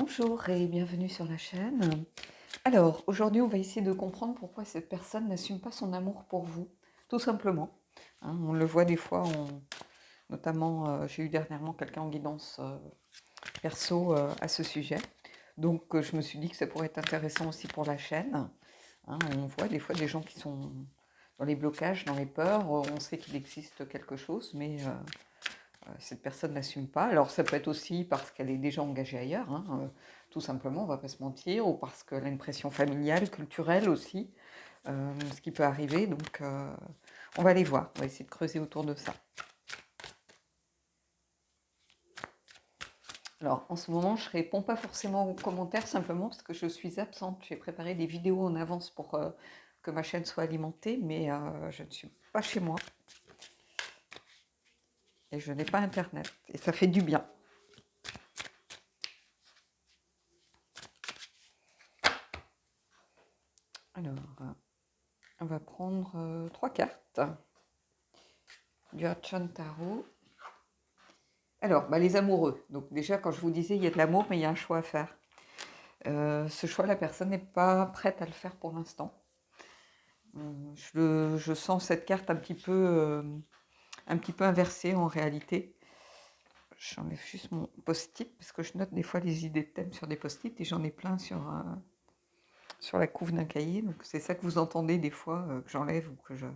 Bonjour et bienvenue sur la chaîne. Alors, aujourd'hui, on va essayer de comprendre pourquoi cette personne n'assume pas son amour pour vous, tout simplement. On le voit des fois, notamment, j'ai eu dernièrement quelqu'un en guidance perso à ce sujet. Donc, je me suis dit que ça pourrait être intéressant aussi pour la chaîne. On voit des fois des gens qui sont dans les blocages, dans les peurs. On sait qu'il existe quelque chose, mais cette personne n'assume pas. Alors ça peut être aussi parce qu'elle est déjà engagée ailleurs, tout simplement, on va pas se mentir, ou parce qu'elle a une pression familiale, culturelle aussi, ce qui peut arriver. Donc on va aller voir, on va essayer de creuser autour de ça. Alors en ce moment, je réponds pas forcément aux commentaires, simplement parce que je suis absente. J'ai préparé des vidéos en avance pour que ma chaîne soit alimentée, mais je ne suis pas chez moi et je n'ai pas internet. Et ça fait du bien. Alors, on va prendre 3 cartes du Archan Tarot. Alors, les amoureux. Donc déjà, quand je vous disais, il y a de l'amour, mais il y a un choix à faire. Ce choix, la personne n'est pas prête à le faire pour l'instant. Je sens cette carte un petit peu inversée en réalité. J'enlève juste mon post-it, parce que je note des fois les idées de thème sur des post-it, et j'en ai plein sur la couve d'un cahier. Donc c'est ça que vous entendez des fois, que j'enlève ou que je...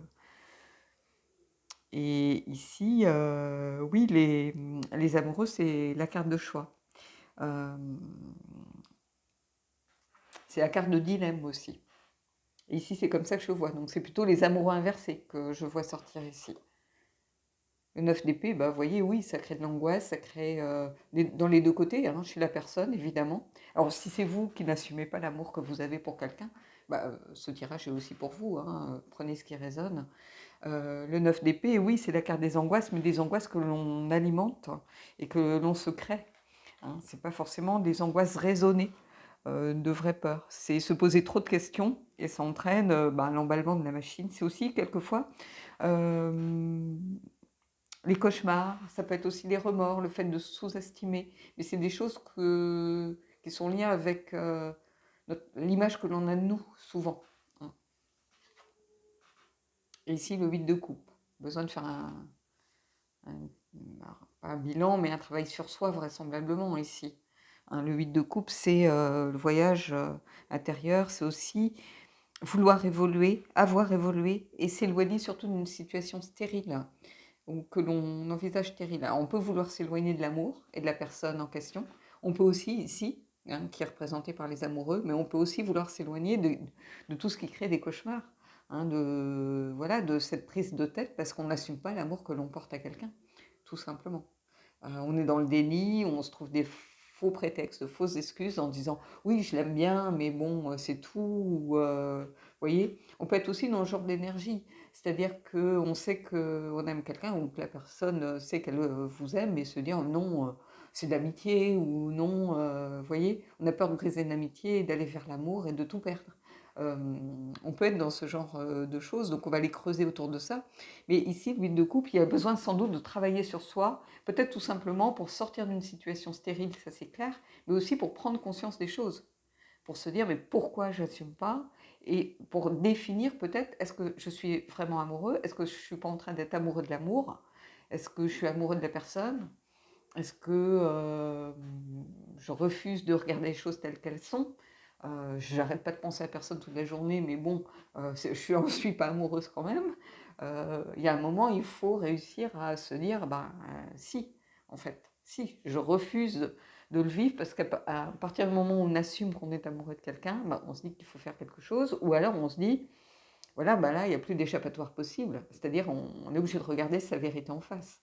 Et ici, oui, les amoureux, c'est la carte de choix. C'est la carte de dilemme aussi. Et ici, c'est comme ça que je vois. Donc, c'est plutôt les amoureux inversés que je vois sortir ici. Le 9 d'épée, vous voyez, oui, ça crée de l'angoisse, ça crée dans les deux côtés, chez la personne, évidemment. Alors, si c'est vous qui n'assumez pas l'amour que vous avez pour quelqu'un, ce tirage est aussi pour vous, prenez ce qui résonne. Le 9 d'épée, oui, c'est la carte des angoisses, mais des angoisses que l'on alimente et que l'on se crée. Ce n'est pas forcément des angoisses raisonnées, de vraies peurs. C'est se poser trop de questions et ça entraîne l'emballement de la machine. C'est aussi quelquefois les cauchemars, ça peut être aussi les remords, le fait de sous-estimer. Mais c'est des choses qui sont liées avec l'image que l'on a de nous, souvent. Et ici, le 8 de coupe. Besoin de faire pas un bilan, mais un travail sur soi, vraisemblablement, ici. Le 8 de coupe, c'est le voyage intérieur, c'est aussi vouloir évoluer, avoir évolué, et s'éloigner surtout d'une situation stérile, ou que l'on envisage stérile. Alors, on peut vouloir s'éloigner de l'amour et de la personne en question. On peut aussi, ici, qui est représenté par les amoureux, mais on peut aussi vouloir s'éloigner de tout ce qui crée des cauchemars, de cette prise de tête, parce qu'on n'assume pas l'amour que l'on porte à quelqu'un, tout simplement. On est dans le déni, on se trouve des faux prétextes, de fausses excuses en disant oui, je l'aime bien, mais bon, c'est tout. Vous voyez, on peut être aussi dans le genre d'énergie, c'est-à-dire qu'on sait qu'on aime quelqu'un ou que la personne sait qu'elle vous aime et se dire non, c'est de l'amitié ou non, vous voyez, on a peur de briser une amitié et d'aller vers l'amour et de tout perdre. On peut être dans ce genre de choses, donc on va les creuser autour de ça. Mais ici, le 8 de coupe, il y a besoin sans doute de travailler sur soi, peut-être tout simplement pour sortir d'une situation stérile, ça c'est clair, mais aussi pour prendre conscience des choses, pour se dire mais pourquoi je n'assume pas, et pour définir peut-être est-ce que je suis vraiment amoureux, est-ce que je ne suis pas en train d'être amoureux de l'amour, est-ce que je suis amoureux de la personne, est-ce que je refuse de regarder les choses telles qu'elles sont. J'arrête pas de penser à personne toute la journée, mais bon, je n'en suis pas amoureuse quand même. Il y a un moment, il faut réussir à se dire, si, en fait, si, je refuse de le vivre, parce qu'à partir du moment où on assume qu'on est amoureux de quelqu'un, on se dit qu'il faut faire quelque chose, ou alors on se dit, voilà, là, il n'y a plus d'échappatoire possible, c'est-à-dire on est obligé de regarder sa vérité en face.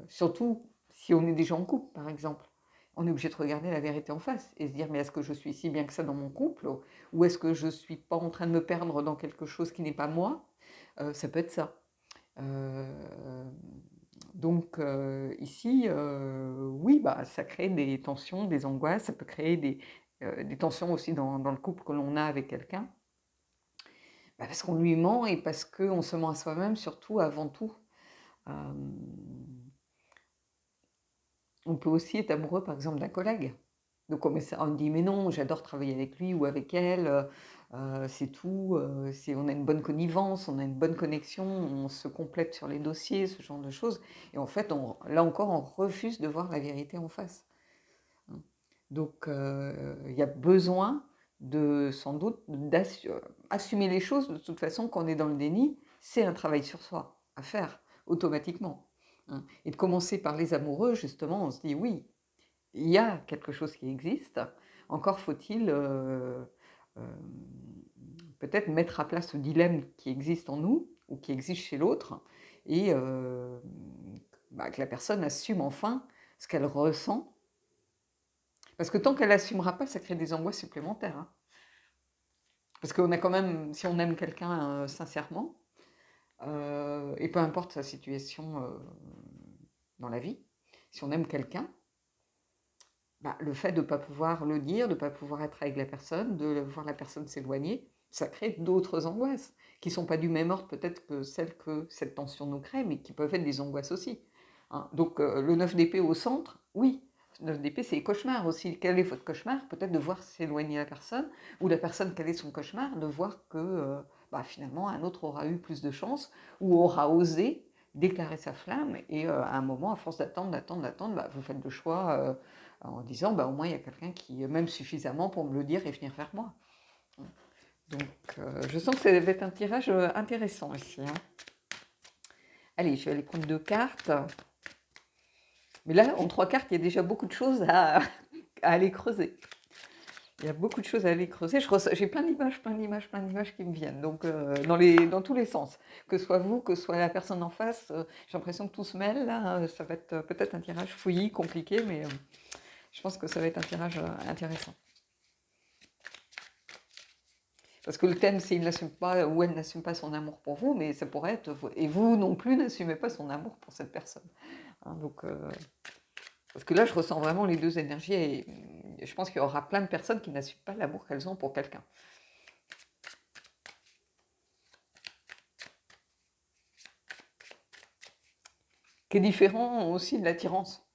Surtout si on est déjà en couple, par exemple. On est obligé de regarder la vérité en face et se dire mais est-ce que je suis si bien que ça dans mon couple, ou est-ce que je ne suis pas en train de me perdre dans quelque chose qui n'est pas moi. Ça peut être ça. Donc ici, oui, ça crée des tensions, des angoisses, ça peut créer des tensions aussi dans le couple que l'on a avec quelqu'un. Parce qu'on lui ment et parce qu'on se ment à soi-même, surtout avant tout. On peut aussi être amoureux, par exemple, d'un collègue. Donc on me dit: «Mais non, j'adore travailler avec lui ou avec elle, c'est tout, on a une bonne connivence, on a une bonne connexion, on se complète sur les dossiers», ce genre de choses et en fait, là encore, on refuse de voir la vérité en face, hein. Donc il y a besoin de sans doute assumer les choses. De toute façon, quand on est dans le déni, c'est un travail sur soi à faire automatiquement, hein et de commencer par les amoureux, justement, on se dit: «Oui, il y a quelque chose qui existe, encore faut-il, peut-être mettre à plat ce dilemme qui existe en nous ou qui existe chez l'autre et que la personne assume enfin ce qu'elle ressent. Parce que tant qu'elle n'assumera pas, ça crée des angoisses supplémentaires, hein. Parce qu'on a quand même si on aime quelqu'un, sincèrement, et peu importe sa situation, dans la vie, si on aime quelqu'un, le fait de ne pas pouvoir le dire, de ne pas pouvoir être avec la personne, de voir la personne s'éloigner, ça crée d'autres angoisses qui ne sont pas du même ordre peut-être que celles que cette tension nous crée, mais qui peuvent être des angoisses aussi, hein. Donc le 9 d'épée au centre, oui, le 9 d'épée c'est les cauchemars aussi. Quel est votre cauchemar? Peut-être de voir s'éloigner la personne, ou la personne, quel est son cauchemar? De voir que finalement un autre aura eu plus de chance, ou aura osé déclarer sa flamme, et à un moment, à force d'attendre, d'attendre, d'attendre, vous faites le choix en disant au moins il y a quelqu'un qui m'aime suffisamment pour me le dire et venir vers moi. Donc je sens que ça va être un tirage intéressant ici, hein. Allez, je vais aller prendre 2 cartes. Mais là, en 3 cartes, il y a déjà beaucoup de choses à aller creuser. Il y a beaucoup de choses à aller creuser. J'ai plein d'images, plein d'images, plein d'images qui me viennent. Donc dans tous les sens. Que ce soit vous, que ce soit la personne en face, j'ai l'impression que tout se mêle là. Ça va être peut-être un tirage fouillis, compliqué, mais je pense que ça va être un tirage intéressant. Parce que le thème, c'est il n'assume pas ou elle n'assume pas son amour pour vous, mais ça pourrait être et vous non plus n'assumez pas son amour pour cette personne, hein. Donc parce que là, je ressens vraiment les 2 énergies et je pense qu'il y aura plein de personnes qui n'assument pas l'amour qu'elles ont pour quelqu'un. Qui est différent aussi de l'attirance,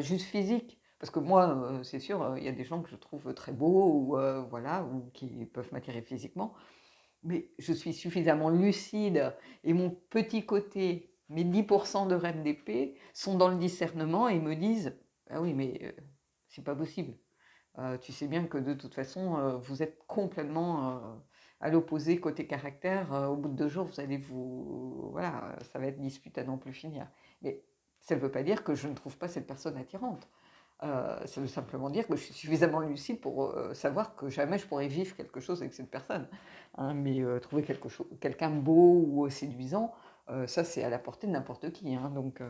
juste physique. Parce que moi, c'est sûr, il y a des gens que je trouve très beaux ou voilà, ou qui peuvent m'attirer physiquement. Mais je suis suffisamment lucide et mon petit côté, mes 10% de reine d'épée sont dans le discernement et me disent: «Ah oui, mais c'est pas possible. Tu sais bien que de toute façon, vous êtes complètement, à l'opposé côté caractère, au bout de 2 jours, vous allez voilà, ça va être dispute à n'en plus finir». Mais ça ne veut pas dire que je ne trouve pas cette personne attirante. Ça veut simplement dire que je suis suffisamment lucide pour savoir que jamais je pourrais vivre quelque chose avec cette personne, hein. Mais trouver quelqu'un de beau ou séduisant, ça c'est à la portée de n'importe qui, hein. Donc,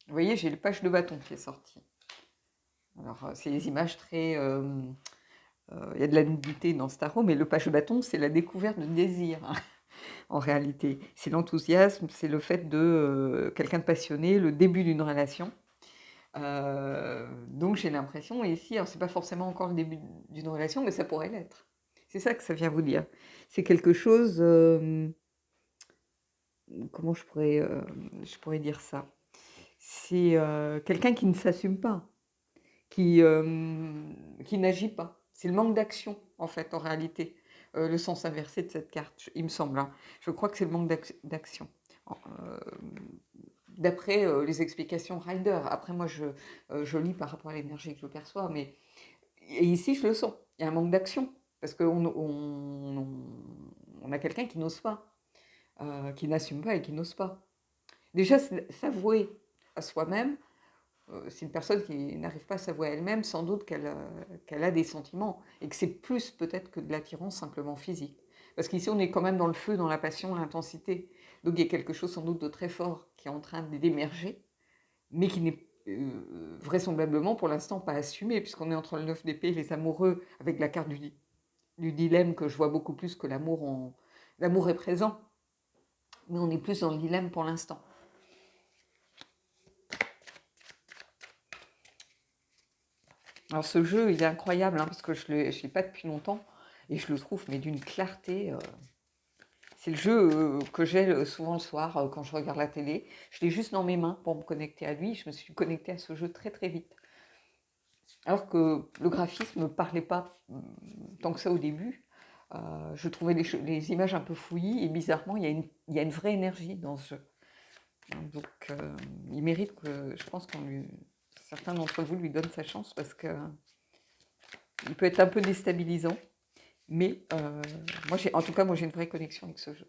vous voyez, j'ai le page de bâton qui est sorti. Alors, c'est des images très... il y a de la nudité dans ce tarot, mais le page de bâton, c'est la découverte de désir, hein, en réalité. C'est l'enthousiasme, c'est le fait de quelqu'un de passionné, le début d'une relation. Donc j'ai l'impression ici, alors c'est pas forcément encore le début d'une relation, mais ça pourrait l'être. C'est ça que ça vient vous dire. C'est quelque chose, comment je pourrais dire ça? C'est quelqu'un qui ne s'assume pas, qui, qui n'agit pas. C'est le manque d'action, en fait, en réalité. Le sens inversé de cette carte, il me semble, hein. Je crois que c'est le manque d'action. Euh, D'après les explications Rider. Après, moi, je lis par rapport à l'énergie que je perçois, mais et ici, je le sens. Il y a un manque d'action, parce on a quelqu'un qui n'ose pas, qui n'assume pas et qui n'ose pas. Déjà, s'avouer à soi-même, c'est une personne qui n'arrive pas à s'avouer à elle-même, sans doute qu'elle a des sentiments, et que c'est plus peut-être que de l'attirance simplement physique. Parce qu'ici, on est quand même dans le feu, dans la passion, l'intensité. Donc il y a quelque chose sans doute de très fort qui est en train d'émerger, mais qui n'est vraisemblablement pour l'instant pas assumé, puisqu'on est entre le 9 d'épée et les amoureux, avec la carte du dilemme que je vois beaucoup plus que l'amour. L'amour est présent, mais on est plus dans le dilemme pour l'instant. Alors ce jeu, il est incroyable, hein, parce que je ne l'ai pas depuis longtemps, et je le trouve mais d'une clarté. C'est le jeu que j'ai souvent le soir quand je regarde la télé. Je l'ai juste dans mes mains pour me connecter à lui. Je me suis connectée à ce jeu très très vite. Alors que le graphisme ne me parlait pas tant que ça au début. Je trouvais les images un peu fouillis et bizarrement, il y a une vraie énergie dans ce jeu. Donc, il mérite que, je pense certains d'entre vous lui donnent sa chance parce que il peut être un peu déstabilisant. Mais en tout cas, moi j'ai une vraie connexion avec ce jeu.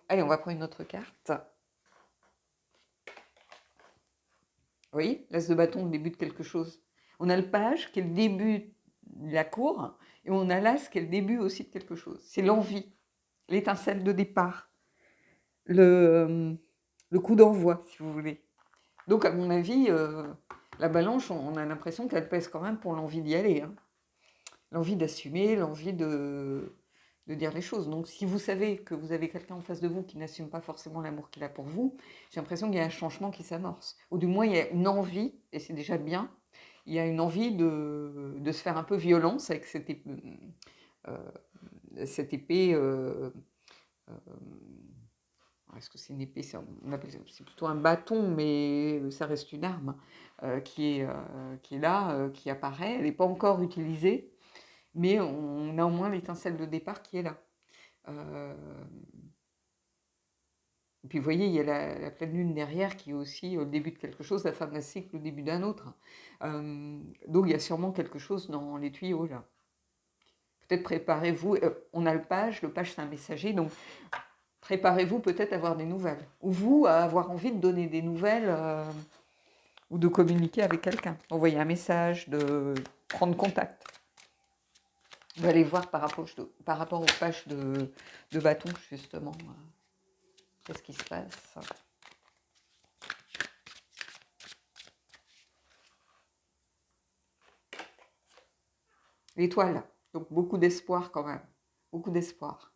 Allez, on va prendre une autre carte. Vous voyez, l'as de bâton, le début de quelque chose. On a le page qui est le début de la cour et on a l'as qui est le début aussi de quelque chose. C'est l'envie, l'étincelle de départ, le coup d'envoi, si vous voulez. Donc, à mon avis, la balance, on a l'impression qu'elle pèse quand même pour l'envie d'y aller. Hein. L'envie d'assumer, l'envie de dire les choses. Donc, si vous savez que vous avez quelqu'un en face de vous qui n'assume pas forcément l'amour qu'il a pour vous, j'ai l'impression qu'il y a un changement qui s'amorce. Ou du moins, il y a une envie, et c'est déjà bien, il y a une envie de se faire un peu violence avec cette épée est-ce que c'est une épée? C'est plutôt un bâton, mais ça reste une arme qui est là, qui apparaît. Elle n'est pas encore utilisée, mais on a au moins l'étincelle de départ qui est là. Et puis vous voyez, il y a la pleine lune derrière qui est aussi le début de quelque chose, la fin d'un cycle, le début d'un autre. Donc il y a sûrement quelque chose dans les tuyaux là. Peut-être préparez-vous, on a le page c'est un messager, donc préparez-vous peut-être à avoir des nouvelles. Ou vous, à avoir envie de donner des nouvelles ou de communiquer avec quelqu'un. Envoyer un message, de prendre contact. Vous allez voir par rapport aux pages de bâton, justement, qu'est-ce qui se passe. L'étoile, donc beaucoup d'espoir quand même. Beaucoup d'espoir.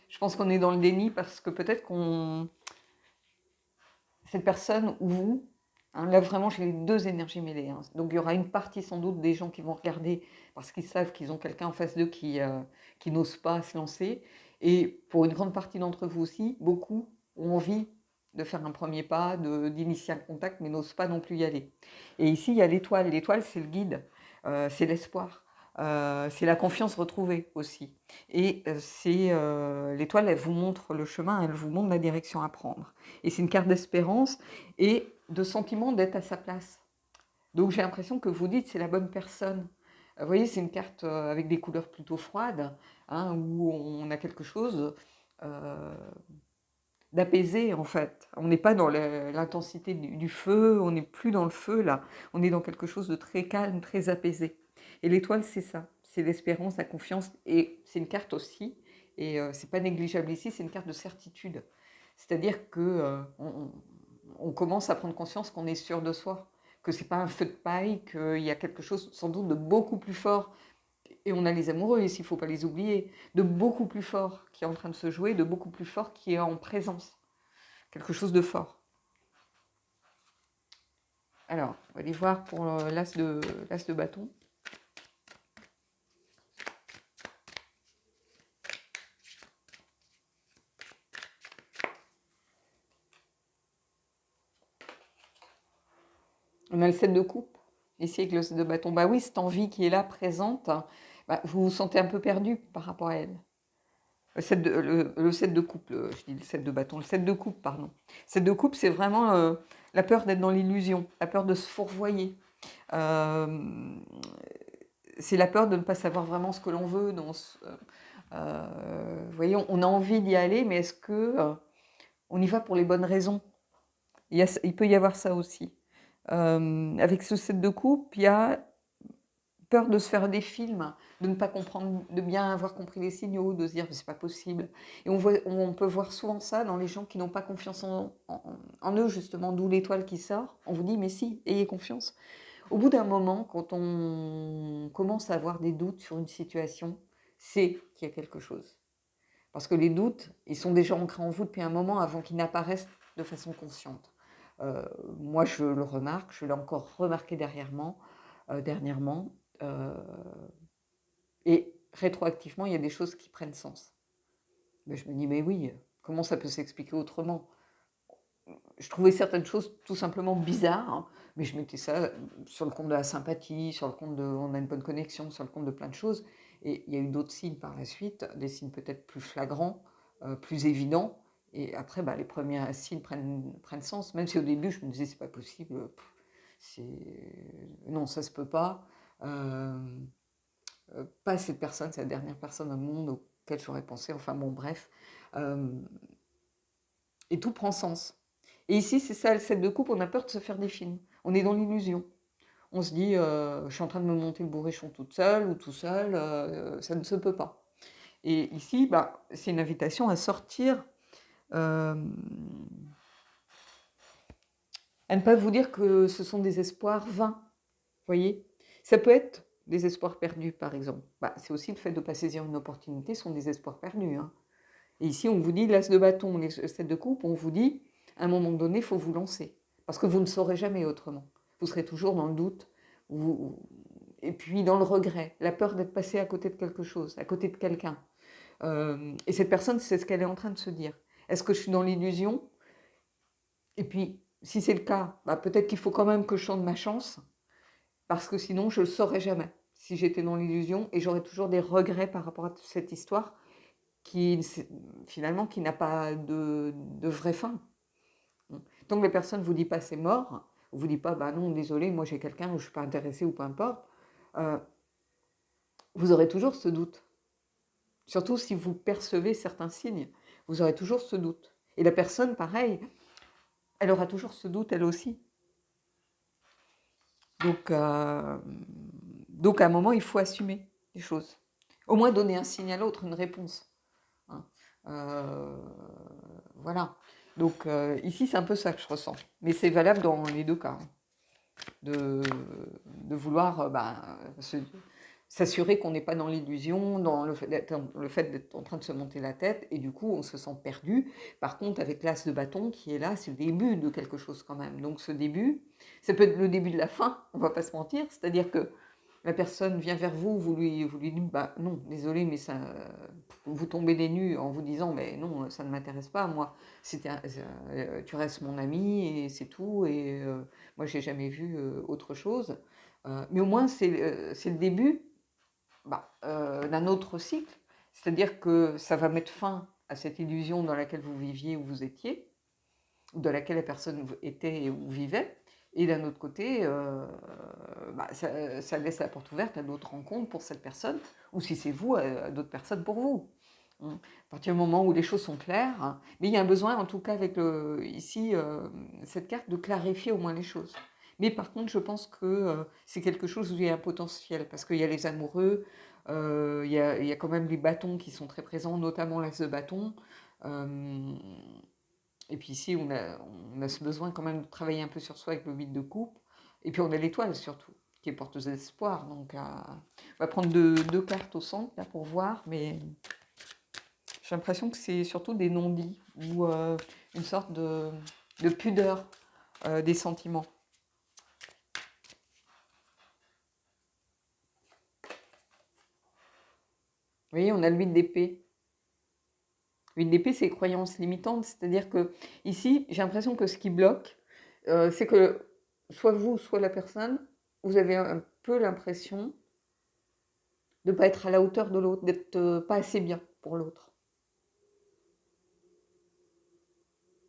Je pense qu'on est dans le déni parce que peut-être cette personne ou vous, hein, là vraiment j'ai les deux énergies mêlées. Hein. Donc il y aura une partie sans doute des gens qui vont regarder parce qu'ils savent qu'ils ont quelqu'un en face d'eux qui n'ose pas se lancer. Et pour une grande partie d'entre vous aussi, beaucoup ont envie de faire un premier pas, d'initier un contact, mais n'osent pas non plus y aller. Et ici, il y a l'étoile. L'étoile, c'est le guide, c'est l'espoir. C'est la confiance retrouvée aussi. Et l'étoile, elle vous montre le chemin, elle vous montre la direction à prendre. Et c'est une carte d'espérance et de sentiment d'être à sa place. Donc j'ai l'impression que vous dites c'est la bonne personne. Vous voyez, c'est une carte avec des couleurs plutôt froides, hein, où on a quelque chose d'apaisé en fait. On n'est pas dans l'intensité du feu, on n'est plus dans le feu là. On est dans quelque chose de très calme, très apaisé. Et l'étoile, c'est ça. C'est l'espérance, la confiance. Et c'est une carte aussi, et c'est pas négligeable ici, c'est une carte de certitude. C'est-à-dire que on commence à prendre conscience qu'on est sûr de soi, que c'est pas un feu de paille, qu'il y a quelque chose sans doute de beaucoup plus fort. Et on a les amoureux ici, il ne faut pas les oublier, de beaucoup plus fort qui est en train de se jouer, de beaucoup plus fort qui est en présence. Quelque chose de fort. Alors, on va aller voir pour l'as de bâton. On a le 7 de coupe, ici avec le 7 de bâton. Bah oui, cette envie qui est là, présente, bah, vous vous sentez un peu perdu par rapport à elle. Le 7 de coupe, je dis le 7 de bâton, le 7 de coupe, pardon. Le 7 de coupe, c'est vraiment la peur d'être dans l'illusion, la peur de se fourvoyer. C'est la peur de ne pas savoir vraiment ce que l'on veut. Vous voyez, on a envie d'y aller, mais est-ce que on y va pour les bonnes raisons? Il peut y avoir ça aussi. Avec ce 7 de coupe, il y a peur de se faire des films, de ne pas comprendre, de bien avoir compris les signaux, de se dire mais c'est pas possible. Et on peut voir souvent ça dans les gens qui n'ont pas confiance en eux, justement, d'où l'étoile qui sort. On vous dit mais si, ayez confiance. Au bout d'un moment, quand on commence à avoir des doutes sur une situation, c'est qu'il y a quelque chose. Parce que les doutes, ils sont déjà ancrés en vous depuis un moment avant qu'ils n'apparaissent de façon consciente. Moi, je le remarque, je l'ai encore remarqué dernièrement. Et rétroactivement, il y a des choses qui prennent sens. Mais je me dis: «Mais oui, comment ça peut s'expliquer autrement?» Je trouvais certaines choses tout simplement bizarres, hein, mais je mettais ça sur le compte de la sympathie, sur le compte de on a une bonne connexion, sur le compte de plein de choses. Et il y a eu d'autres signes par la suite, des signes peut-être plus flagrants, plus évidents. Et après, bah, les premiers signes prennent sens, même si au début je me disais c'est pas possible, non, ça se peut pas. Euh, Pas cette personne, c'est la dernière personne au monde auquel j'aurais pensé. Enfin bon, bref. Euh, et tout prend sens. Et ici, c'est ça, le set de coupe, on a peur de se faire des films. On est dans l'illusion. On se dit, je suis en train de me monter le bourrichon toute seule ou tout seul, ça ne se peut pas. Et ici, bah, c'est une invitation à sortir, euh, à ne pas vous dire que ce sont des espoirs vains. Vous voyez, ça peut être des espoirs perdus, par exemple. Bah, c'est aussi le fait de ne pas saisir une opportunité, sont des espoirs perdus, hein. Et ici, on vous dit, l'as de bâton, les sept de coupe, on vous dit, à un moment donné, il faut vous lancer. Parce que vous ne saurez jamais autrement. Vous serez toujours dans le doute, vous, et puis dans le regret, la peur d'être passé à côté de quelque chose, à côté de quelqu'un. Et cette personne, c'est ce qu'elle est en train de se dire. Est-ce que je suis dans l'illusion? Et puis, si c'est le cas, bah, peut-être qu'il faut quand même que je chante ma chance, parce que sinon, je ne le saurais jamais si j'étais dans l'illusion, et j'aurais toujours des regrets par rapport à cette histoire qui, finalement, qui n'a pas de vraie fin. Tant que la personne ne vous dit pas c'est mort, ne vous dit pas bah non, désolé, moi j'ai quelqu'un où je ne suis pas intéressée ou peu importe, euh, vous aurez toujours ce doute. Surtout si vous percevez certains signes, vous aurez toujours ce doute. Et la personne, pareil, elle aura toujours ce doute elle aussi. Donc, donc à un moment, il faut assumer les choses. Au moins donner un signe à l'autre, une réponse. Hein. Voilà. Donc ici, c'est un peu ça que je ressens. Mais c'est valable dans les deux cas. Hein. De vouloir s'assurer qu'on n'est pas dans l'illusion, dans le fait d'être en train de se monter la tête, et du coup on se sent perdu. Par contre, avec l'as de bâton qui est là, c'est le début de quelque chose quand même. Donc ce début, ça peut être le début de la fin, on va pas se mentir, c'est-à-dire que la personne vient vers vous, vous lui dites bah non, désolé, mais ça, vous tombez des nues en vous disant mais non, ça ne m'intéresse pas, moi, tu restes mon ami et c'est tout, et moi j'ai jamais vu autre chose. Mais au moins c'est le début d'un autre cycle, c'est-à-dire que ça va mettre fin à cette illusion dans laquelle vous viviez ou vous étiez, de laquelle la personne était ou vivait. Et d'un autre côté, ça laisse la porte ouverte à d'autres rencontres pour cette personne, ou si c'est vous, à d'autres personnes pour vous. À partir du moment où les choses sont claires, hein. Mais il y a un besoin, en tout cas avec ici, cette carte, de clarifier au moins les choses. Mais par contre, je pense que c'est quelque chose où il y a un potentiel, parce qu'il y a les amoureux, il y a quand même les bâtons qui sont très présents, notamment l'as de bâton. Euh, et puis ici, on a ce besoin quand même de travailler un peu sur soi avec le 8 de coupe. Et puis on a l'étoile surtout, qui est porteuse d'espoir. Donc on va prendre deux cartes au centre là, pour voir, mais j'ai l'impression que c'est surtout des non-dits ou une sorte de pudeur des sentiments. Vous voyez, on a le 8 d'épée. Le 8 d'épée, c'est les croyances limitantes, c'est-à-dire que ici, j'ai l'impression que ce qui bloque, c'est que soit vous, soit la personne, vous avez un peu l'impression de ne pas être à la hauteur de l'autre, d'être pas assez bien pour l'autre.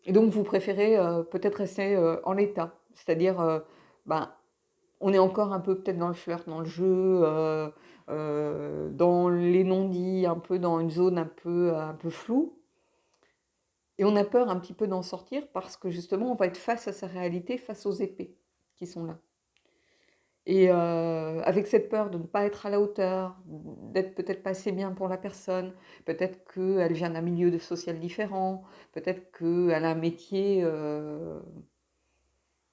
Et donc vous préférez peut-être rester en l'état, c'est-à-dire ben, on est encore un peu peut-être dans le flirt, dans le jeu, dans les non-dits, un peu dans une zone un peu floue. Et on a peur un petit peu d'en sortir parce que justement on va être face à sa réalité, face aux épées qui sont là. Et avec cette peur de ne pas être à la hauteur, d'être peut-être pas assez bien pour la personne, peut-être qu'elle vient d'un milieu social différent, peut-être qu'elle a un métier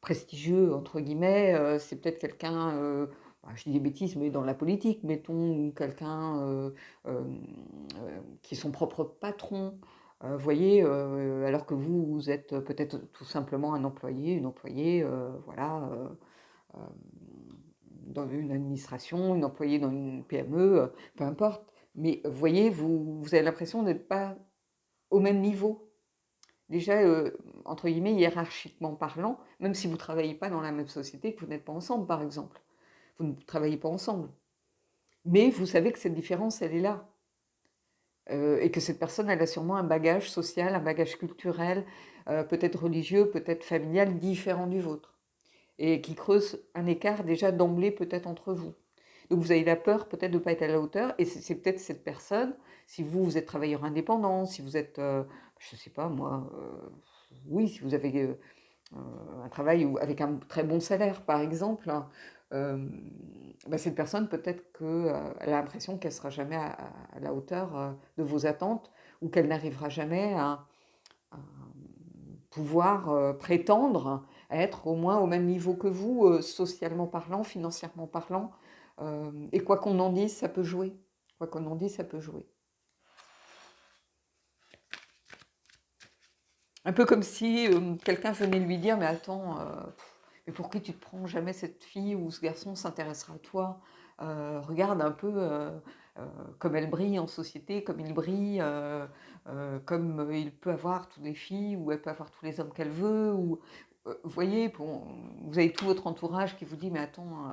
prestigieux, entre guillemets, c'est peut-être quelqu'un, je dis des bêtises, mais dans la politique, mettons, ou quelqu'un euh, qui est son propre patron, vous voyez, alors que vous êtes peut-être tout simplement un employé, une employée, voilà. Euh, dans une administration, une employée dans une PME, peu importe. Mais vous voyez, vous avez l'impression d'être pas au même niveau. Déjà, entre guillemets, hiérarchiquement parlant, même si vous ne travaillez pas dans la même société, que vous n'êtes pas ensemble, par exemple. Vous ne travaillez pas ensemble. Mais vous savez que cette différence, elle est là. Et que cette personne, elle a sûrement un bagage social, un bagage culturel, peut-être religieux, peut-être familial, différent du vôtre. Et qui creuse un écart déjà d'emblée peut-être entre vous. Donc vous avez la peur peut-être de ne pas être à la hauteur, et c'est peut-être cette personne, si vous êtes travailleur indépendant, si vous êtes, je ne sais pas moi, oui, si vous avez un travail avec un très bon salaire par exemple, hein, bah, cette personne peut-être qu'elle a l'impression qu'elle ne sera jamais à la hauteur de vos attentes, ou qu'elle n'arrivera jamais à pouvoir prétendre à être au moins au même niveau que vous, socialement parlant, financièrement parlant. Et quoi qu'on en dise, ça peut jouer. Quoi qu'on en dise, ça peut jouer. Un peu comme si quelqu'un venait lui dire, mais attends, mais pourquoi tu te prends jamais cette fille ou ce garçon s'intéressera à toi? Regarde un peu comme elle brille en société, comme il brille, comme il peut avoir toutes les filles, ou elle peut avoir tous les hommes qu'elle veut. Ou, vous voyez, vous avez tout votre entourage qui vous dit, mais attends,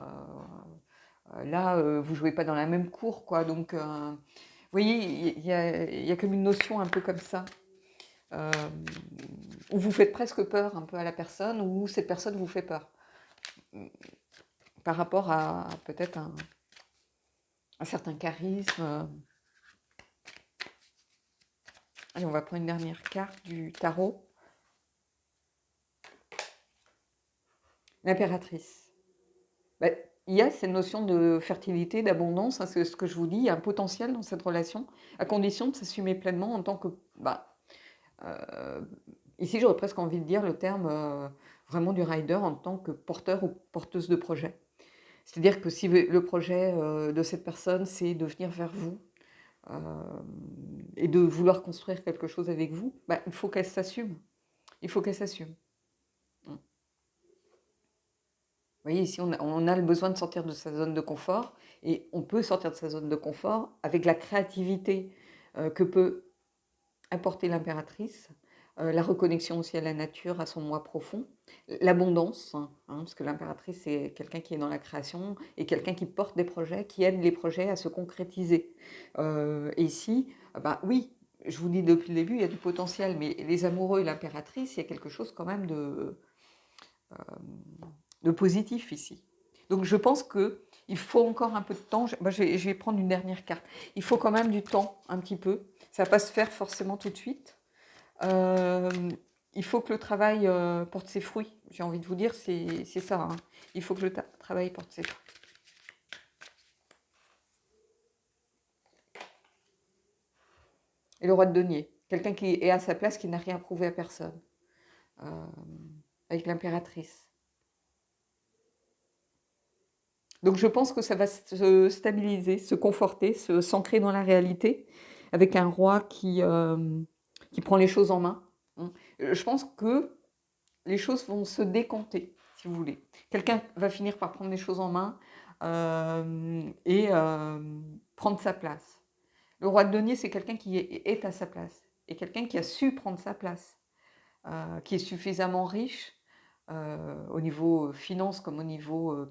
là, vous jouez pas dans la même cour, quoi. Donc, vous voyez, il y a comme une notion un peu comme ça. Où vous faites presque peur un peu à la personne, ou cette personne vous fait peur par rapport à peut-être un certain charisme. Allez, on va prendre une dernière carte du tarot. L'impératrice. Ben, il y a cette notion de fertilité, d'abondance, hein, c'est ce que je vous dis, il y a un potentiel dans cette relation, à condition de s'assumer pleinement en tant que... ici, j'aurais presque envie de dire le terme vraiment du rider en tant que porteur ou porteuse de projet. C'est-à-dire que si le projet de cette personne, c'est de venir vers vous et de vouloir construire quelque chose avec vous, bah, il faut qu'elle s'assume. Il faut qu'elle s'assume. Vous voyez, ici, on a le besoin de sortir de sa zone de confort, et on peut sortir de sa zone de confort avec la créativité que peut apporter l'impératrice, la reconnexion aussi à la nature, à son moi profond, l'abondance, hein, parce que l'impératrice, c'est quelqu'un qui est dans la création et quelqu'un qui porte des projets, qui aide les projets à se concrétiser. Et ici, bah, oui, je vous dis depuis le début, il y a du potentiel, mais les amoureux et l'impératrice, il y a quelque chose quand même de positif ici. Donc je pense qu'il faut encore un peu de temps. Je vais prendre une dernière carte. Il faut quand même du temps, un petit peu. Ça ne va pas se faire forcément tout de suite. Il faut que le travail porte ses fruits. J'ai envie de vous dire, c'est ça. Hein. Il faut que le travail porte ses fruits. Et le roi de denier, quelqu'un qui est à sa place, qui n'a rien prouvé à personne. Avec l'impératrice. Donc je pense que ça va se stabiliser, se conforter, s'ancrer dans la réalité, avec un roi qui prend les choses en main. Je pense que les choses vont se décanter, si vous voulez. Quelqu'un va finir par prendre les choses en main et prendre sa place. Le roi de denier, c'est quelqu'un qui est à sa place, et quelqu'un qui a su prendre sa place, qui est suffisamment riche au niveau finance comme au niveau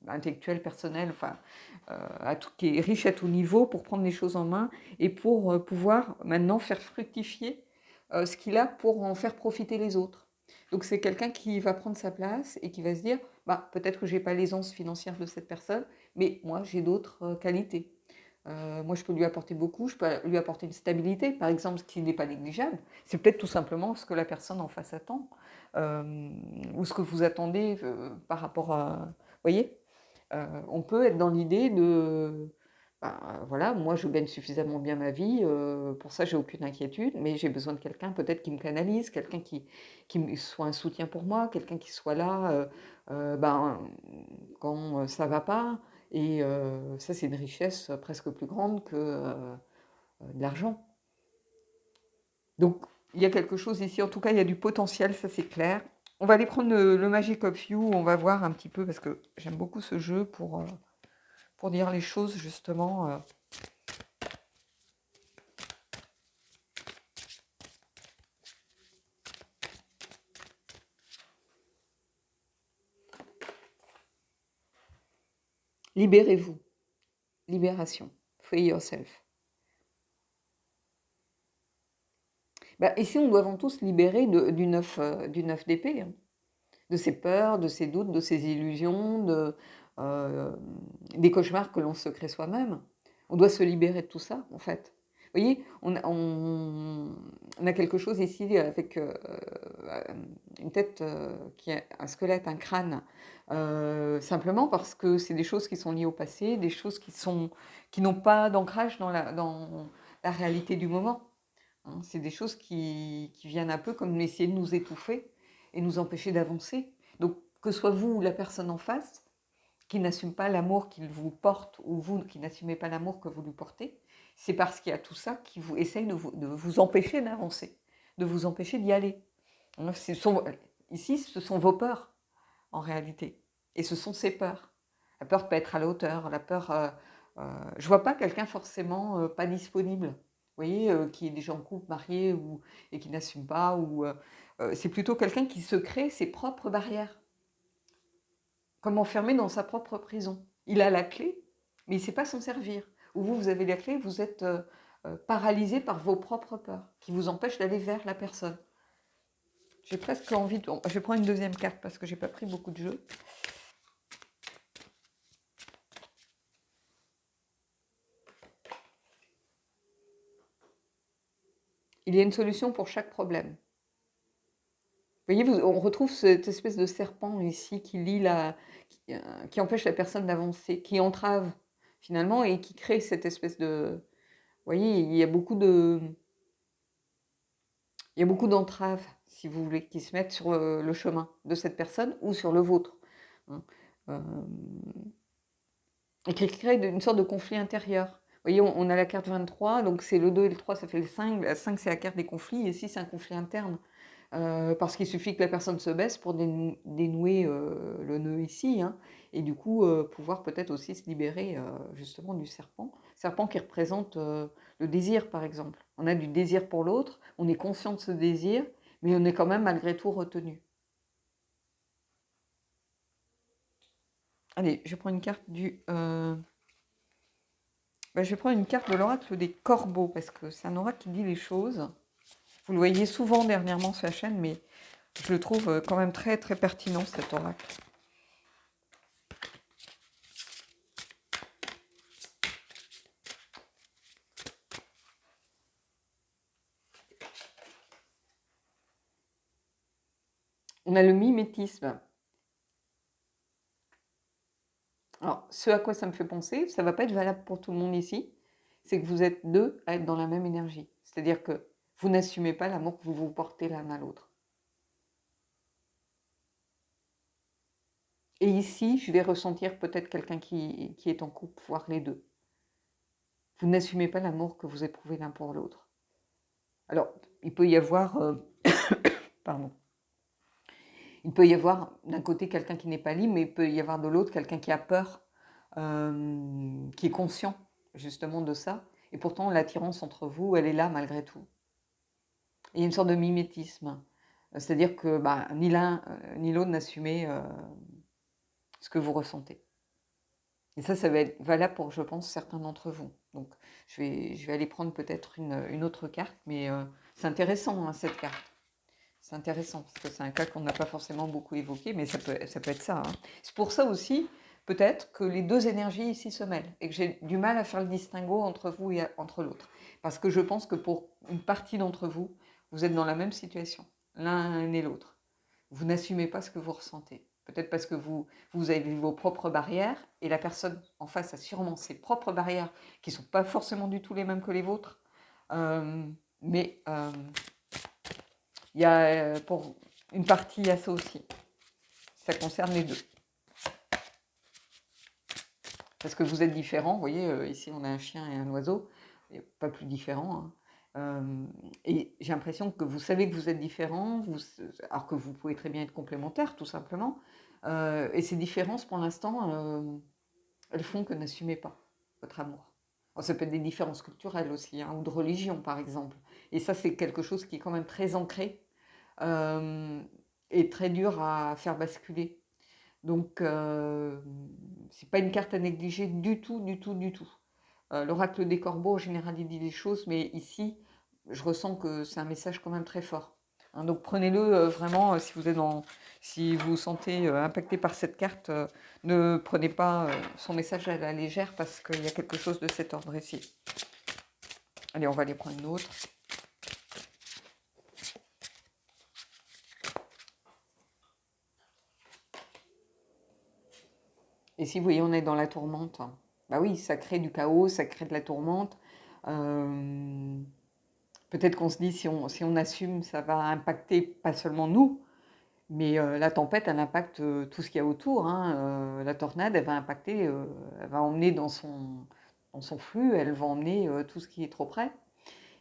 intellectuel, personnel, qui est riche à tout niveau pour prendre les choses en main et pour pouvoir maintenant faire fructifier ce qu'il a pour en faire profiter les autres. Donc c'est quelqu'un qui va prendre sa place et qui va se dire, peut-être que je n'ai pas l'aisance financière de cette personne, mais moi j'ai d'autres qualités. Moi, je peux lui apporter beaucoup, je peux lui apporter une stabilité, par exemple, ce qui n'est pas négligeable. C'est peut-être tout simplement ce que la personne en face attend, ou ce que vous attendez par rapport à... Vous voyez, on peut être dans l'idée de... voilà, moi, je gagne suffisamment bien ma vie, pour ça, j'ai aucune inquiétude, mais j'ai besoin de quelqu'un peut-être qui me canalise, quelqu'un qui soit un soutien pour moi, quelqu'un qui soit là quand ça ne va pas. Et ça, c'est une richesse presque plus grande que de l'argent. Donc, il y a quelque chose ici, en tout cas, il y a du potentiel, ça c'est clair. On va aller prendre le Magic of You, on va voir un petit peu, parce que j'aime beaucoup ce jeu pour dire les choses, justement. Libérez-vous. Libération. Free yourself. Ici, on doit avant tout se libérer du 9 d'épée, hein. De ses peurs, de ses doutes, de ses illusions, des cauchemars que l'on se crée soi-même. On doit se libérer de tout ça, en fait. Vous voyez, on a quelque chose ici avec une tête qui a un squelette, un crâne, simplement parce que c'est des choses qui sont liées au passé, des choses qui n'ont pas d'ancrage dans la réalité du moment. Hein. C'est des choses qui viennent un peu comme essayer de nous étouffer et nous empêcher d'avancer. Donc, que ce soit vous ou la personne en face qui n'assume pas l'amour qu'il vous porte, ou vous qui n'assumez pas l'amour que vous lui portez, c'est parce qu'il y a tout ça qui vous essaye de vous empêcher d'avancer, de vous empêcher d'y aller. Ici, ce sont vos peurs, en réalité. Et ce sont ces peurs. La peur de ne pas être à la hauteur, la peur... je ne vois pas quelqu'un forcément pas disponible. Vous voyez, qui est déjà en couple, marié, et qui n'assume pas. C'est plutôt quelqu'un qui se crée ses propres barrières. Comme enfermé dans sa propre prison. Il a la clé, mais il ne sait pas s'en servir. Ou vous avez la clé, vous êtes paralysé par vos propres peurs, qui vous empêchent d'aller vers la personne. J'ai presque envie de... Je prends une deuxième carte parce que je n'ai pas pris beaucoup de jeux. Il y a une solution pour chaque problème. Vous voyez, on retrouve cette espèce de serpent ici qui empêche la personne d'avancer, qui entrave finalement et qui crée cette espèce de... Vous voyez, il y a beaucoup d'entraves, si vous voulez, qui se mettent sur le chemin de cette personne ou sur le vôtre. Hein. Et qui crée une sorte de conflit intérieur. Vous voyez, on a la carte 23, donc c'est le 2 et le 3, ça fait le 5. La 5, c'est la carte des conflits, et 6, c'est un conflit interne. Parce qu'il suffit que la personne se baisse pour dénouer le nœud ici, hein, et du coup pouvoir peut-être aussi se libérer justement du serpent. Serpent qui représente le désir, par exemple. On a du désir pour l'autre, on est conscient de ce désir, mais on est quand même malgré tout retenu. Allez, je prends une carte je vais prendre une carte de l'oracle des corbeaux, parce que c'est un oracle qui dit les choses. Vous le voyez souvent dernièrement sur la chaîne, mais je le trouve quand même très très pertinent, cet oracle. On a le mimétisme. Alors, ce à quoi ça me fait penser, ça ne va pas être valable pour tout le monde ici, c'est que vous êtes deux à être dans la même énergie. C'est-à-dire que vous n'assumez pas l'amour que vous vous portez l'un à l'autre. Et ici, je vais ressentir peut-être quelqu'un qui est en couple, voire les deux. Vous n'assumez pas l'amour que vous éprouvez l'un pour l'autre. Alors, il peut y avoir... pardon. Il peut y avoir d'un côté quelqu'un qui n'est pas libre, mais il peut y avoir de l'autre quelqu'un qui a peur, qui est conscient justement de ça. Et pourtant, l'attirance entre vous, elle est là malgré tout. Et il y a une sorte de mimétisme. C'est-à-dire que ni l'un ni l'autre n'assumez ce que vous ressentez. Et ça va être valable pour, je pense, certains d'entre vous. Donc, je vais aller prendre peut-être une autre carte, mais c'est intéressant, hein, cette carte. C'est intéressant, parce que c'est un cas qu'on n'a pas forcément beaucoup évoqué, mais ça peut être ça. Hein. C'est pour ça aussi, peut-être, que les deux énergies ici se mêlent, et que j'ai du mal à faire le distinguo entre vous et entre l'autre. Parce que je pense que pour une partie d'entre vous, vous êtes dans la même situation, l'un et l'autre. Vous n'assumez pas ce que vous ressentez. Peut-être parce que vous avez vos propres barrières, et la personne en face a sûrement ses propres barrières, qui ne sont pas forcément du tout les mêmes que les vôtres. Mais il y a, pour une partie, il y a ça aussi. Ça concerne les deux. Parce que vous êtes différents. Vous voyez, ici, on a un chien et un oiseau. Pas plus différents. Hein. Et j'ai l'impression que vous savez que vous êtes différents, alors que vous pouvez très bien être complémentaires, tout simplement. Et ces différences, pour l'instant, elles font que n'assumez pas votre amour. Alors, ça peut être des différences culturelles aussi, hein, ou de religion, par exemple. Et ça, c'est quelque chose qui est quand même très ancré et très dur à faire basculer. Donc, c'est pas une carte à négliger du tout, du tout, du tout. L'oracle des corbeaux, en général, il dit des choses, mais ici, je ressens que c'est un message quand même très fort. Hein, donc prenez-le vraiment si vous êtes si vous vous sentez impacté par cette carte, ne prenez pas son message à la légère parce qu'il y a quelque chose de cet ordre ici. Allez, on va aller prendre une autre. Et si vous voyez, on est dans la tourmente, bah oui, ça crée du chaos, ça crée de la tourmente. Peut-être qu'on se dit, si on assume, ça va impacter pas seulement nous, mais la tempête, elle impacte tout ce qu'il y a autour. Hein. La tornade, elle va impacter, elle va emmener dans son flux, elle va emmener tout ce qui est trop près.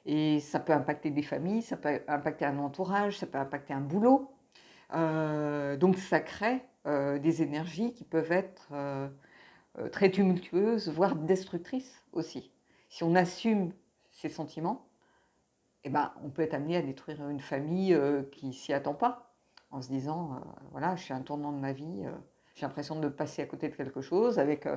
Et ça peut impacter des familles, ça peut impacter un entourage, ça peut impacter un boulot. Donc ça crée des énergies qui peuvent être très tumultueuses, voire destructrices aussi. Si on assume ces sentiments, eh ben, on peut être amené à détruire une famille qui s'y attend pas, en se disant, voilà, je suis à un tournant de ma vie, j'ai l'impression de passer à côté de quelque chose avec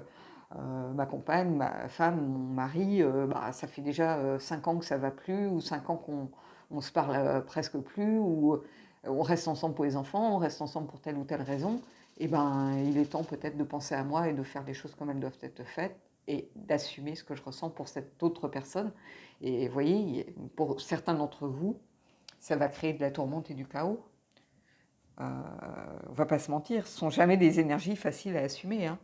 ma compagne, ma femme, mon mari, bah, ça fait déjà 5 ans que ça va plus, ou 5 ans qu'on se parle presque plus, ou on reste ensemble pour les enfants, on reste ensemble pour telle ou telle raison. Et ben, il est temps peut-être de penser à moi et de faire les choses comme elles doivent être faites et d'assumer ce que je ressens pour cette autre personne. Et vous voyez, pour certains d'entre vous, ça va créer de la tourmente et du chaos. On ne va pas se mentir, ce ne sont jamais des énergies faciles à assumer. Hein.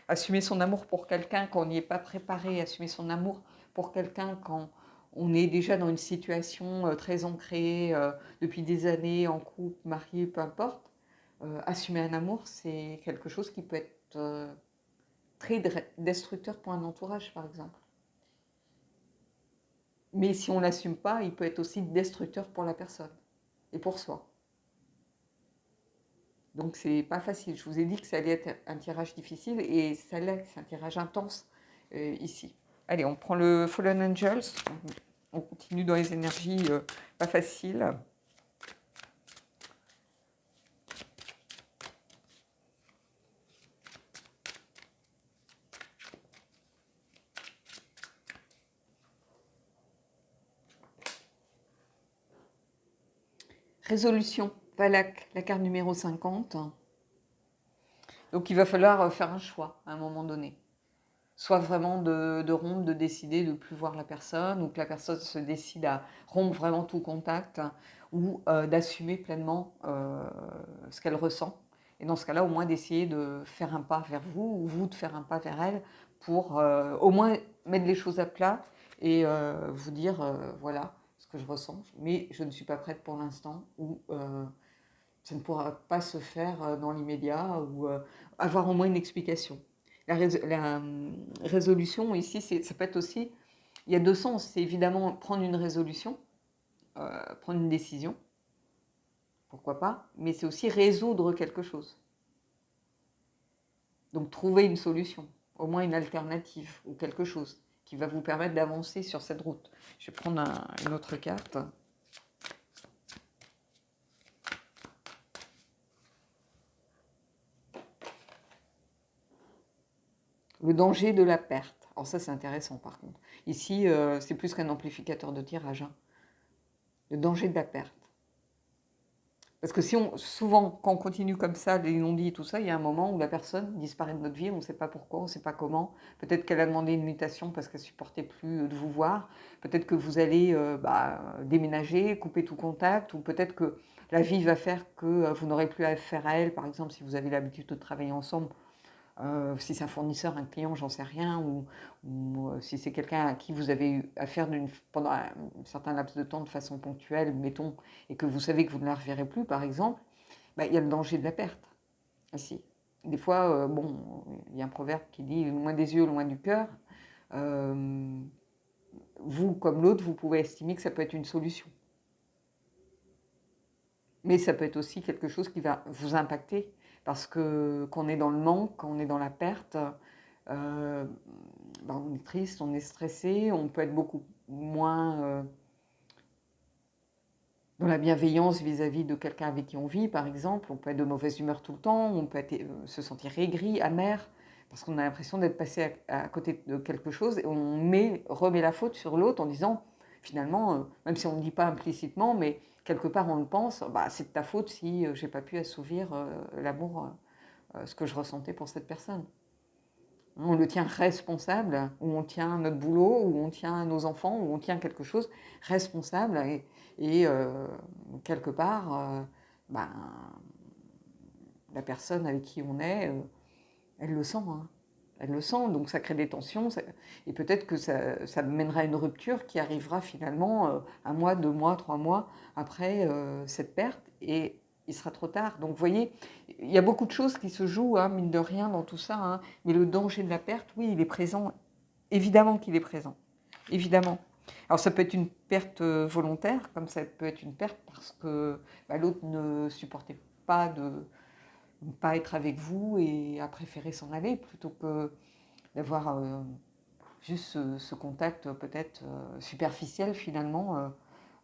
Assumer son amour pour quelqu'un quand on n'y est pas préparé, assumer son amour pour quelqu'un quand on est déjà dans une situation très ancrée depuis des années, en couple, marié, peu importe. Assumer un amour, c'est quelque chose qui peut être très destructeur pour un entourage, par exemple. Mais si on ne l'assume pas, il peut être aussi destructeur pour la personne et pour soi. Donc c'est pas facile. Je vous ai dit que ça allait être un tirage difficile et ça l'est, c'est un tirage intense ici. Allez, on prend le Fallen Angels. On continue dans les énergies pas faciles. Résolution, Valak, la carte numéro 50. Donc il va falloir faire un choix à un moment donné. Soit vraiment de rompre, de décider de ne plus voir la personne, ou que la personne se décide à rompre vraiment tout contact, ou d'assumer pleinement ce qu'elle ressent. Et dans ce cas-là, au moins d'essayer de faire un pas vers vous, ou vous de faire un pas vers elle, pour au moins mettre les choses à plat et vous dire, voilà ce que je ressens, mais je ne suis pas prête pour l'instant, ou ça ne pourra pas se faire dans l'immédiat, ou avoir au moins une explication. La résolution ici, ça peut être aussi, il y a deux sens, c'est évidemment prendre une résolution, prendre une décision, pourquoi pas, mais c'est aussi résoudre quelque chose. Donc trouver une solution, au moins une alternative ou quelque chose qui va vous permettre d'avancer sur cette route. Je vais prendre une autre carte. Le danger de la perte. Alors ça, c'est intéressant par contre. Ici, c'est plus qu'un amplificateur de tirage. Hein. Le danger de la perte. Parce que souvent, quand on continue comme ça, les non-dits et tout ça, il y a un moment où la personne disparaît de notre vie, on ne sait pas pourquoi, on ne sait pas comment. Peut-être qu'elle a demandé une mutation parce qu'elle ne supportait plus de vous voir. Peut-être que vous allez déménager, couper tout contact, ou peut-être que la vie va faire que vous n'aurez plus affaire à elle. Par exemple, si vous avez l'habitude de travailler ensemble, si c'est un fournisseur, un client, j'en sais rien, ou si c'est quelqu'un à qui vous avez eu affaire pendant un certain laps de temps de façon ponctuelle, mettons, et que vous savez que vous ne la reverrez plus, par exemple, bah, il y a le danger de la perte. Aussi. Des fois, bon, il y a un proverbe qui dit loin des yeux, loin du cœur. Vous, comme l'autre, vous pouvez estimer que ça peut être une solution. Mais ça peut être aussi quelque chose qui va vous impacter parce que qu'on est dans le manque, qu'on est dans la perte, on est triste, on est stressé, on peut être beaucoup moins dans la bienveillance vis-à-vis de quelqu'un avec qui on vit, par exemple. On peut être de mauvaise humeur tout le temps, on peut se sentir aigri, amer, parce qu'on a l'impression d'être passé à côté de quelque chose, et on remet la faute sur l'autre en disant, finalement, même si on ne le dit pas implicitement, mais quelque part on le pense, bah, c'est de ta faute si j'ai pas pu assouvir l'amour, ce que je ressentais pour cette personne. On le tient responsable, ou on tient notre boulot, ou on tient nos enfants, ou on tient quelque chose responsable. Et quelque part, ben, la personne avec qui on est, elle le sent. Hein. Elle le sent, donc ça crée des tensions. Et peut-être que ça mènera à une rupture qui arrivera finalement 1 mois, 2 mois, 3 mois après cette perte. Et il sera trop tard. Donc vous voyez, il y a beaucoup de choses qui se jouent, hein, mine de rien, dans tout ça. Hein. Mais le danger de la perte, oui, il est présent. Évidemment qu'il est présent. Évidemment. Alors ça peut être une perte volontaire, comme ça peut être une perte parce que bah, l'autre ne supportait pas de ne pas être avec vous et a préféré s'en aller plutôt que d'avoir juste ce contact peut-être superficiel finalement.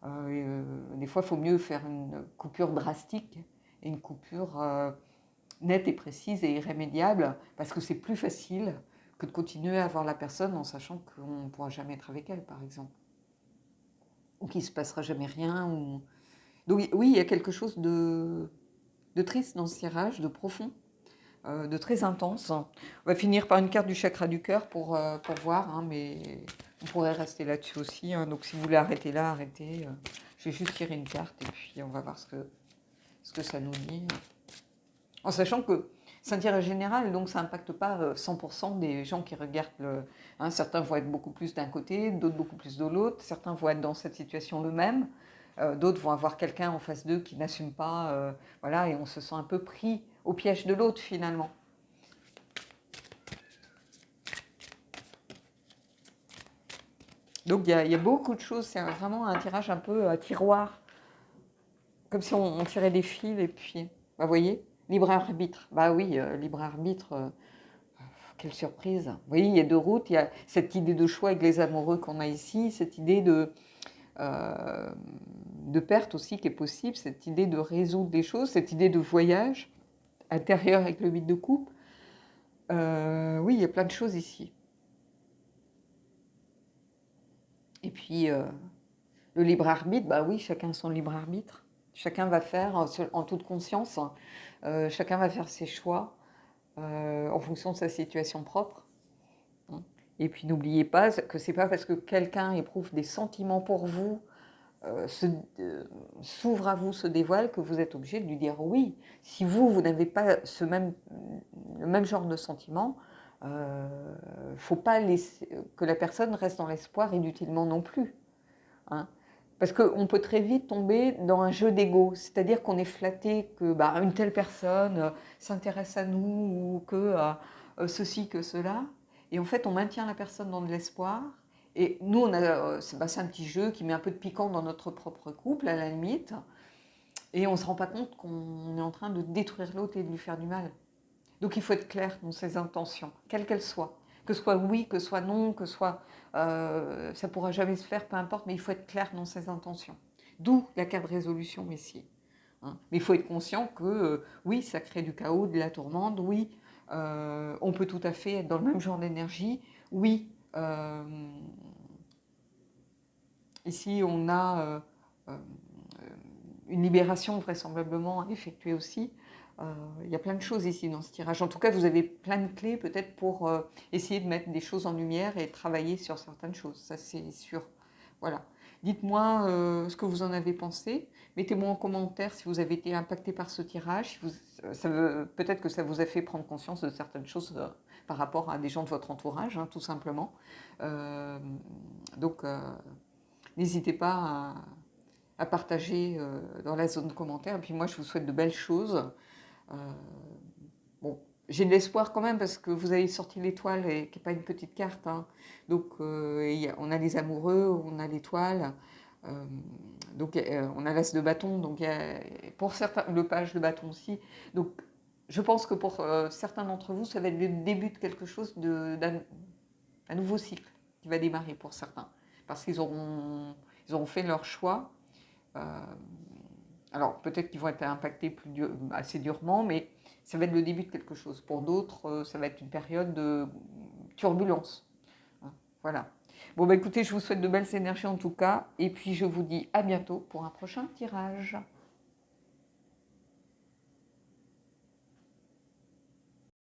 Des fois, il faut mieux faire une coupure drastique et une coupure nette et précise et irrémédiable parce que c'est plus facile que de continuer à voir la personne en sachant qu'on ne pourra jamais être avec elle, par exemple. Ou qu'il ne se passera jamais rien. Ou... Donc oui, il y a quelque chose de triste dans ce tirage, de profond, de très intense. On va finir par une carte du chakra du cœur pour voir, hein, mais on pourrait rester là-dessus aussi. Hein, donc si vous voulez arrêter là, arrêtez. Je vais juste tirer une carte et puis on va voir ce que ça nous dit. En sachant que c'est un tirage général, donc ça n'impacte pas 100% des gens qui regardent. Hein, certains vont être beaucoup plus d'un côté, d'autres beaucoup plus de l'autre. Certains vont être dans cette situation eux-mêmes. D'autres vont avoir quelqu'un en face d'eux qui n'assume pas. Voilà, et on se sent un peu pris au piège de l'autre finalement. Donc il y a beaucoup de choses. C'est vraiment un tirage un peu à tiroir. Comme si on tirait des fils et puis... Bah, vous voyez, libre arbitre. Bah oui, libre arbitre... Quelle surprise. Vous voyez, il y a 2 routes. Il y a cette idée de choix avec les amoureux qu'on a ici, cette idée de perte aussi qui est possible, cette idée de résoudre des choses, cette idée de voyage intérieur avec le 8 de coupe. Oui, il y a plein de choses ici. Et puis, le libre arbitre, bah oui, chacun son libre arbitre. Chacun va faire en toute conscience, chacun va faire ses choix en fonction de sa situation propre. Et puis n'oubliez pas que c'est pas parce que quelqu'un éprouve des sentiments pour vous, s'ouvre à vous, se dévoile, que vous êtes obligé de lui dire oui. Si vous n'avez pas le même genre de sentiment, faut pas laisser que la personne reste dans l'espoir inutilement non plus. Hein. Parce qu'on peut très vite tomber dans un jeu d'ego, c'est-à-dire qu'on est flatté que bah, une telle personne s'intéresse à nous ou que ceci, que cela. Et en fait, on maintient la personne dans de l'espoir. Et nous, c'est un petit jeu qui met un peu de piquant dans notre propre couple, à la limite. Et on ne se rend pas compte qu'on est en train de détruire l'autre et de lui faire du mal. Donc il faut être clair dans ses intentions, quelles qu'elles soient. Que ce soit oui, que ce soit non, que ce soit ça ne pourra jamais se faire, peu importe, mais il faut être clair dans ses intentions. D'où la carte de résolution ici. Hein. Mais il faut être conscient que oui, ça crée du chaos, de la tourmente, oui, on peut tout à fait être dans le même genre d'énergie, oui, ici on a une libération vraisemblablement à effectuer aussi. Il y a plein de choses ici dans ce tirage. En tout cas, vous avez plein de clés peut-être pour essayer de mettre des choses en lumière et travailler sur certaines choses. Ça, c'est sûr. Voilà. Dites-moi ce que vous en avez pensé. Mettez-moi en commentaire si vous avez été impacté par ce tirage. Peut-être que ça vous a fait prendre conscience de certaines choses par rapport à des gens de votre entourage, hein, tout simplement. Donc, n'hésitez pas à partager dans la zone de commentaires. Et puis moi, je vous souhaite de belles choses. Bon, j'ai de l'espoir quand même parce que vous avez sorti l'étoile et qui n'est pas une petite carte. Hein. Donc, on a les amoureux, on a l'étoile. Donc, on a l'as de bâton. Donc, pour certains, le page de bâton aussi. Donc, je pense que pour certains d'entre vous, ça va être le début de quelque chose, d'un nouveau cycle qui va démarrer pour certains. Parce qu'ils auront fait leur choix. Alors, peut-être qu'ils vont être impactés assez durement, mais ça va être le début de quelque chose. Pour d'autres, ça va être une période de turbulence. Voilà. Bon, bah écoutez, je vous souhaite de belles énergies en tout cas, et puis je vous dis à bientôt pour un prochain tirage.